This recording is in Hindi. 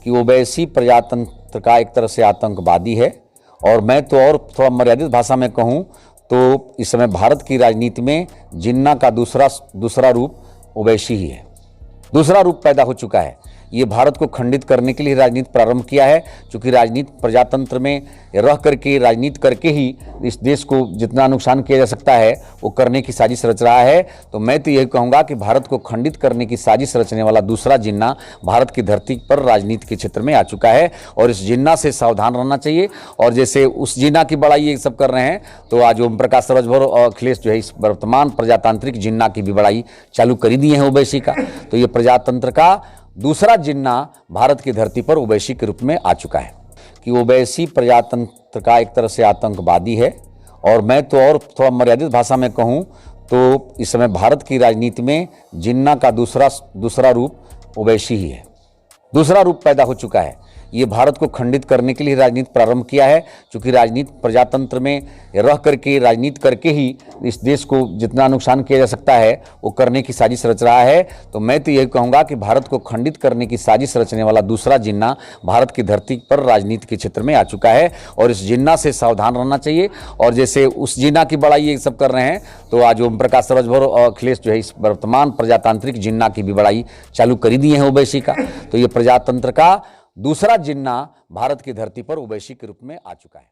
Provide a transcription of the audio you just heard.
कि ओवैसी प्रजातंत्र का एक तरह से आतंकवादी है। और मैं तो और थोड़ा मर्यादित भाषा में कहूँ तो इस समय भारत की राजनीति में जिन्ना का दूसरा रूप ओवैसी ही है। दूसरा रूप पैदा हो चुका है। ये भारत को खंडित करने के लिए राजनीति प्रारंभ किया है, क्योंकि राजनीति प्रजातंत्र में रह करके राजनीति करके ही इस देश को जितना नुकसान किया जा सकता है वो करने की साजिश रच रहा है। तो मैं तो यही कहूँगा कि भारत को खंडित करने की साजिश रचने वाला दूसरा जिन्ना भारत की धरती पर राजनीति के क्षेत्र में आ चुका है और इस जिन्ना से सावधान रहना चाहिए। और जैसे उस जिन्ना की बड़ाई ये सब कर रहे हैं, तो आज ओम प्रकाश राजभर और अखिलेश जो है इस वर्तमान प्रजातांत्रिक जिन्ना की भी बड़ाई चालू कर ही दिए हैं ओवैसी का। तो ये प्रजातंत्र का दूसरा जिन्ना भारत की धरती पर ओवैसी के रूप में आ चुका है कि ओवैसी प्रजातंत्र का एक तरह से आतंकवादी है। और मैं तो और थोड़ा मर्यादित भाषा में कहूँ तो इस समय भारत की राजनीति में जिन्ना का दूसरा रूप ओवैसी ही है। दूसरा रूप पैदा हो चुका है। ये भारत को खंडित करने के लिए राजनीति प्रारंभ किया है, क्योंकि राजनीति प्रजातंत्र में रह करके राजनीति करके ही इस देश को जितना नुकसान किया जा सकता है वो करने की साजिश रच रहा है। तो मैं तो यही कहूँगा कि भारत को खंडित करने की साजिश रचने वाला दूसरा जिन्ना भारत की धरती पर राजनीति के क्षेत्र में आ चुका है और इस जिन्ना से सावधान रहना चाहिए। और जैसे उस जिन्ना की बड़ाई ये सब कर रहे हैं, तो आज ओम प्रकाश राजभर और अखिलेश जो है इस वर्तमान प्रजातांत्रिक जिन्ना की भी बड़ाई चालू कर ही दिए हैं ओवैसी का। तो ये प्रजातंत्र का दूसरा जिन्ना भारत की धरती पर ओवैसी के रूप में आ चुका है।